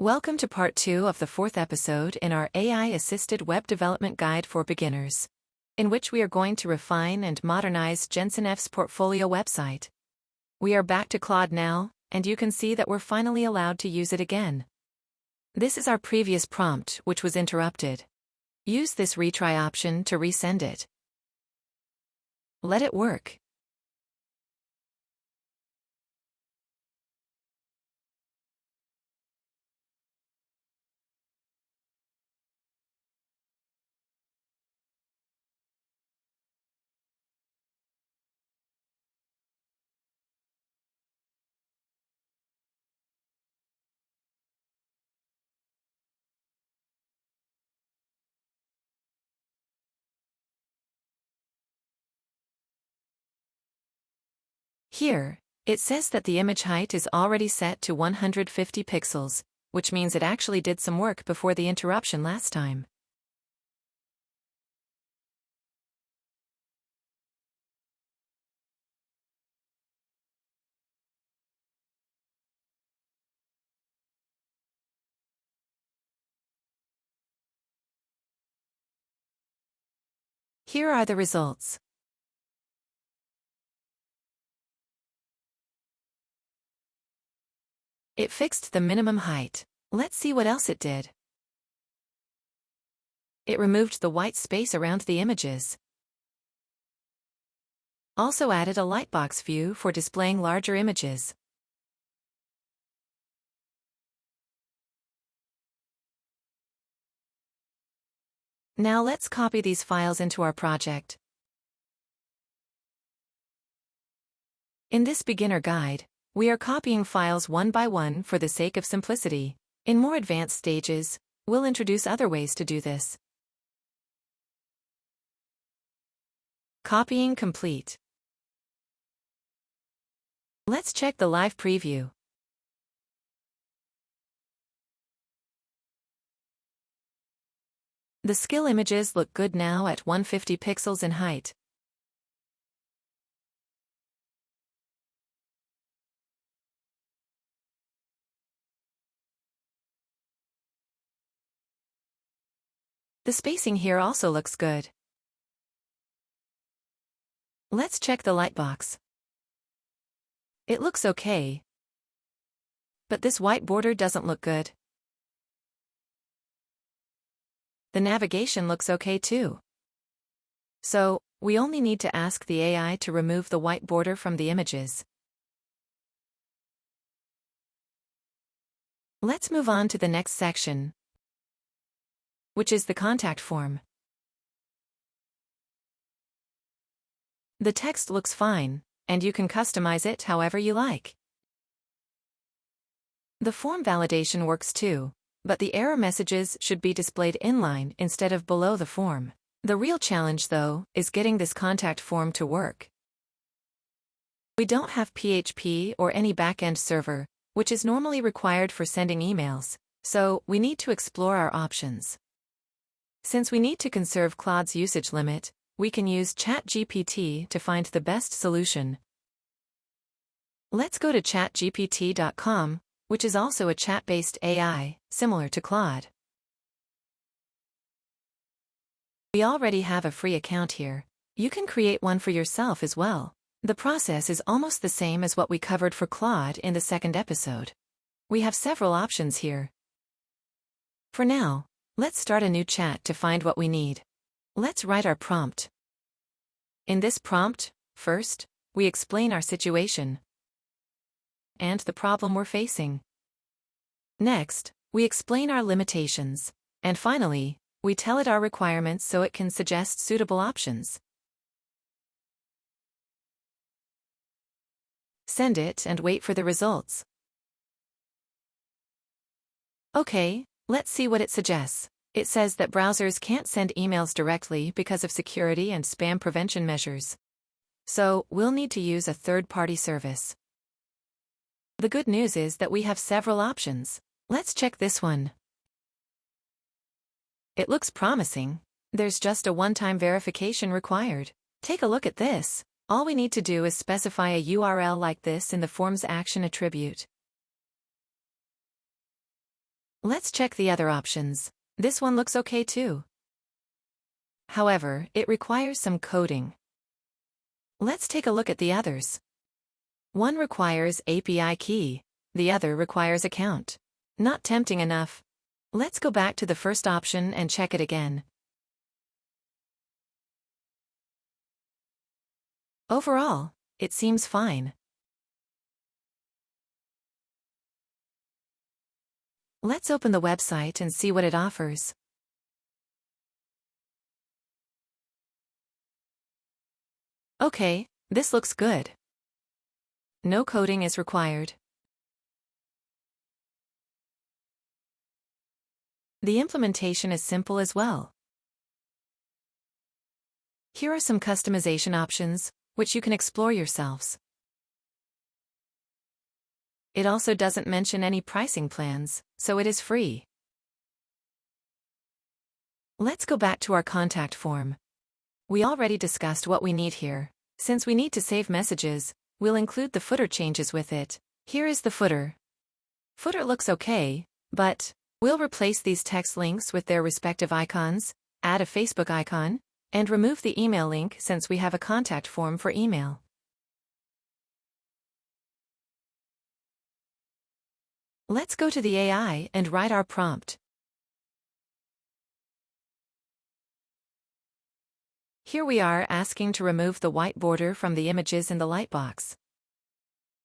Welcome to part 2 of the 4th episode in our AI-assisted web development guide for beginners, in which we are going to refine and modernize Jensen F's portfolio website. We are back to Claude now, and you can see that we're finally allowed to use it again. This is our previous prompt, which was interrupted. Use this retry option to resend it. Let it work. Here, it says that the image height is already set to 150 pixels, which means it actually did some work before the interruption last time. Here are the results. It fixed the minimum height. Let's see what else it did. It removed the white space around the images. Also added a lightbox view for displaying larger images. Now let's copy these files into our project. In this beginner guide, we are copying files one by one for the sake of simplicity. In more advanced stages, we'll introduce other ways to do this. Copying complete. Let's check the live preview. The skill images look good now at 150 pixels in height. The spacing here also looks good. Let's check the lightbox. It looks okay, but this white border doesn't look good. The navigation looks okay too. So, we only need to ask the AI to remove the white border from the images. Let's move on to the next section, which is the contact form. The text looks fine, and you can customize it however you like. The form validation works too, but the error messages should be displayed inline instead of below the form. The real challenge, though, is getting this contact form to work. We don't have PHP or any backend server, which is normally required for sending emails, so we need to explore our options. Since we need to conserve Claude's usage limit, we can use ChatGPT to find the best solution. Let's go to chatgpt.com, which is also a chat-based AI, similar to Claude. We already have a free account here. You can create one for yourself as well. The process is almost the same as what we covered for Claude in the 2nd episode. We have several options here. For now, let's start a new chat to find what we need. Let's write our prompt. In this prompt, first, we explain our situation and the problem we're facing. Next, we explain our limitations. And finally, we tell it our requirements so it can suggest suitable options. Send it and wait for the results. Okay, let's see what it suggests. It says that browsers can't send emails directly because of security and spam prevention measures. So, we'll need to use a third-party service. The good news is that we have several options. Let's check this one. It looks promising. There's just a one-time verification required. Take a look at this. All we need to do is specify a URL like this in the form's action attribute. Let's check the other options. This one looks okay too. However, it requires some coding. Let's take a look at the others. One requires API key, the other requires account. Not tempting enough. Let's go back to the first option and check it again. Overall, it seems fine. Let's open the website and see what it offers. Okay, this looks good. No coding is required. The implementation is simple as well. Here are some customization options, which you can explore yourselves. It also doesn't mention any pricing plans, so it is free. Let's go back to our contact form. We already discussed what we need here. Since we need to save messages, we'll include the footer changes with it. Here is the footer. Footer looks okay, but we'll replace these text links with their respective icons, add a Facebook icon, and remove the email link since we have a contact form for email. Let's go to the AI and write our prompt. Here we are asking to remove the white border from the images in the lightbox.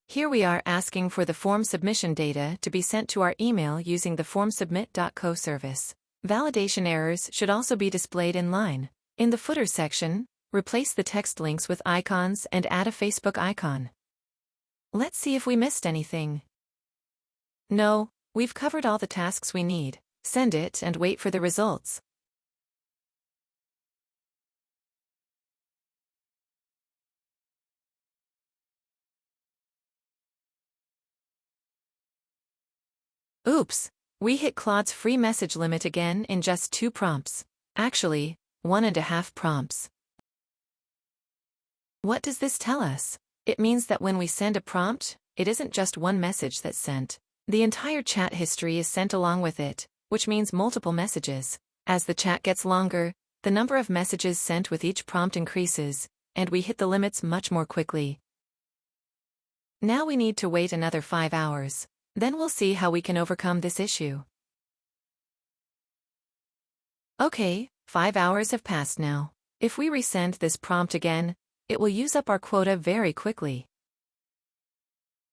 Here we are asking for the form submission data to be sent to our email using the formsubmit.co service. Validation errors should also be displayed in line. In the footer section, replace the text links with icons and add a Facebook icon. Let's see if we missed anything. No, we've covered all the tasks we need. Send it and wait for the results. Oops, we hit Claude's free message limit again in just 2 prompts. Actually, 1.5 prompts. What does this tell us? It means that when we send a prompt, it isn't just one message that's sent. The entire chat history is sent along with it, which means multiple messages. As the chat gets longer, the number of messages sent with each prompt increases, and we hit the limits much more quickly. Now we need to wait another 5 hours. Then we'll see how we can overcome this issue. Okay, 5 hours have passed now. If we resend this prompt again, it will use up our quota very quickly.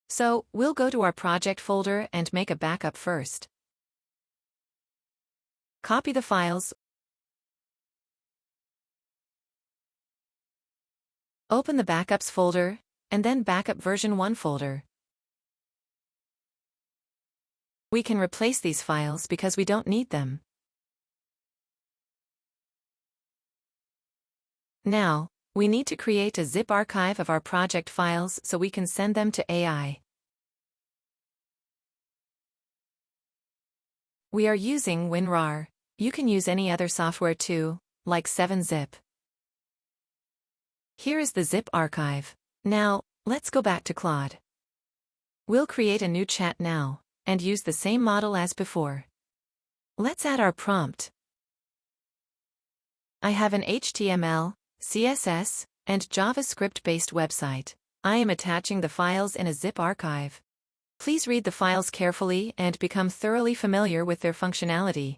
So, we'll go to our project folder and make a backup first. Copy the files. Open the Backups folder, and then Backup version 1 folder. We can replace these files because we don't need them. Now, we need to create a zip archive of our project files so we can send them to AI. We are using WinRAR. You can use any other software too, like 7-Zip. Here is the zip archive. Now, let's go back to Claude. We'll create a new chat now, and use the same model as before. Let's add our prompt. I have an HTML, CSS, and JavaScript-based website. I am attaching the files in a zip archive. Please read the files carefully and become thoroughly familiar with their functionality.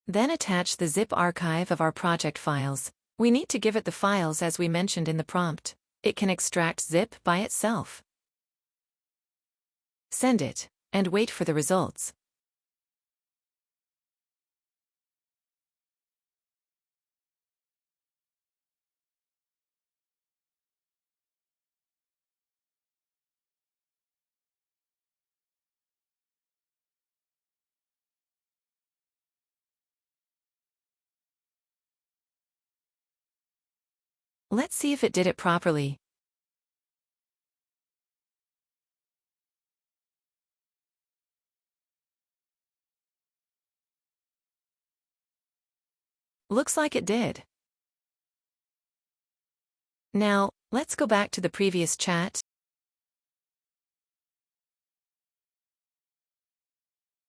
Then attach the zip archive of our project files. We need to give it the files as we mentioned in the prompt. It can extract zip by itself. Send it, and wait for the results. Let's see if it did it properly. Looks like it did. Now, let's go back to the previous chat.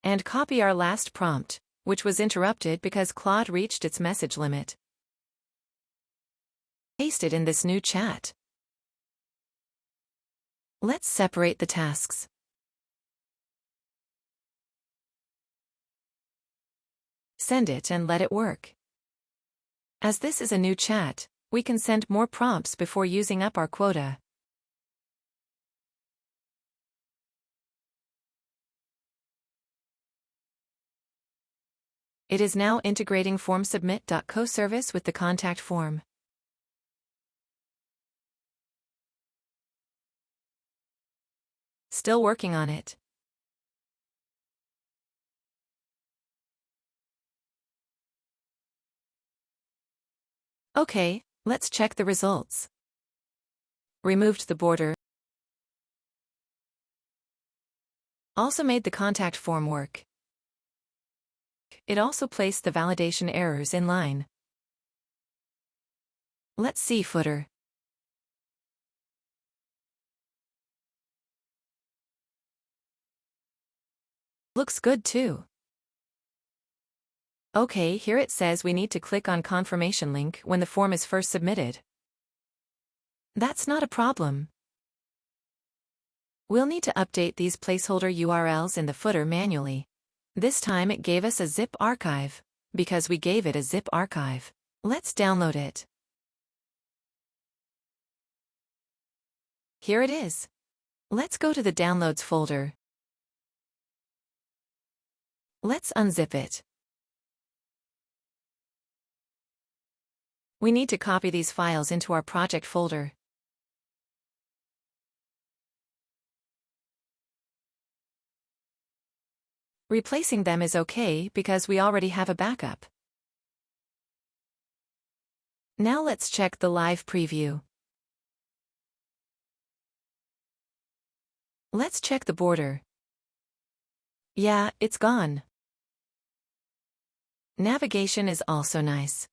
And copy our last prompt, which was interrupted because Claude reached its message limit. Paste it in this new chat. Let's separate the tasks. Send it and let it work. As this is a new chat, we can send more prompts before using up our quota. It is now integrating formSubmit.co service with the contact form. Still working on it. Okay, let's check the results. Removed the border. Also made the contact form work. It also placed the validation errors in line. Let's see footer. Looks good too. Okay, here it says we need to click on confirmation link when the form is first submitted. That's not a problem. We'll need to update these placeholder URLs in the footer manually. This time it gave us a zip archive, because we gave it a zip archive. Let's download it. Here it is. Let's go to the Downloads folder. Let's unzip it. We need to copy these files into our project folder. Replacing them is okay because we already have a backup. Now let's check the live preview. Let's check the border. Yeah, it's gone. Navigation is also nice.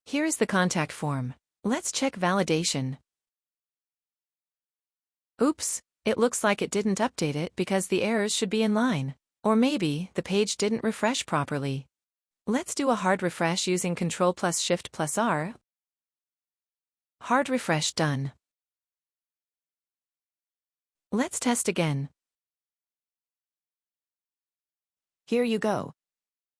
Here is the contact form. Let's check validation. Oops, it looks like it didn't update it because the errors should be in line. Or maybe the page didn't refresh properly. Let's do a hard refresh using Ctrl+Shift+R. Hard refresh done. Let's test again. Here you go.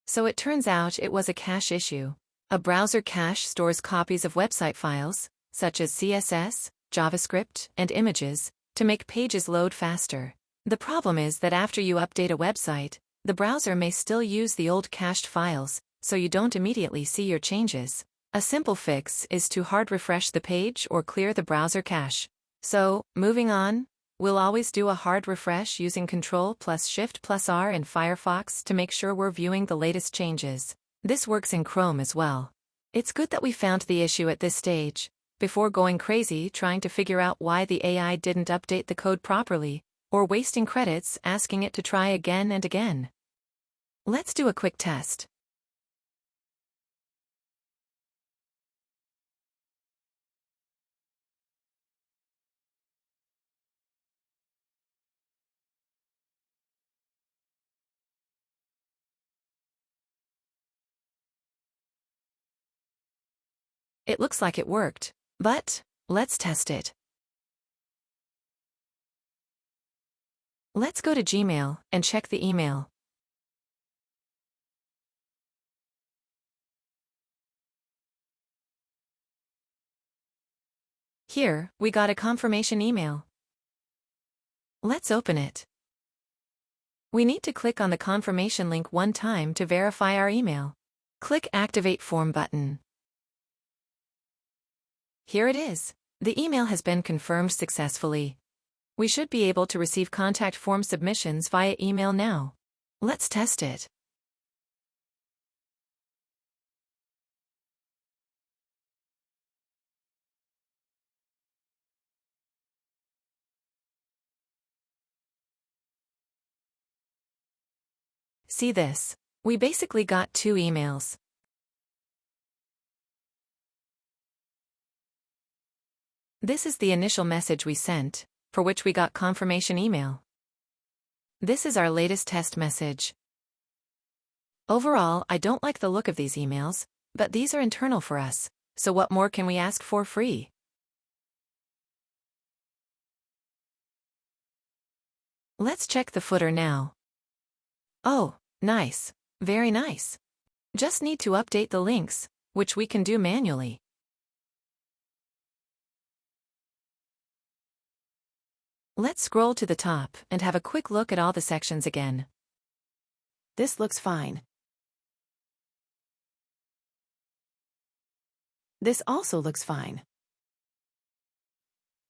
So it turns out it was a cache issue. A browser cache stores copies of website files, such as CSS, JavaScript, and images, to make pages load faster. The problem is that after you update a website, the browser may still use the old cached files, so you don't immediately see your changes. A simple fix is to hard refresh the page or clear the browser cache. So, moving on, we'll always do a hard refresh using Ctrl+Shift+R in Firefox to make sure we're viewing the latest changes. This works in Chrome as well. It's good that we found the issue at this stage, before going crazy trying to figure out why the AI didn't update the code properly, or wasting credits asking it to try again and again. Let's do a quick test. It looks like it worked, but let's test it. Let's go to Gmail and check the email. Here, we got a confirmation email. Let's open it. We need to click on the confirmation link one time to verify our email. Click Activate Form button. Here it is. The email has been confirmed successfully. We should be able to receive contact form submissions via email now. Let's test it. See this? We basically got 2 emails. This is the initial message we sent. for which we got confirmation email. This is our latest test message. Overall, I don't like the look of these emails, but these are internal for us, so what more can we ask for free? Let's check the footer now. Oh, nice. Very nice. Just need to update the links, which we can do manually. Let's scroll to the top and have a quick look at all the sections again. This looks fine. This also looks fine.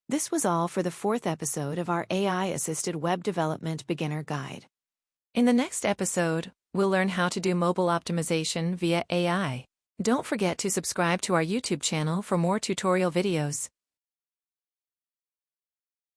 This was all for the 4th episode of our AI-assisted web development beginner guide. In the next episode, we'll learn how to do mobile optimization via AI. Don't forget to subscribe to our YouTube channel for more tutorial videos.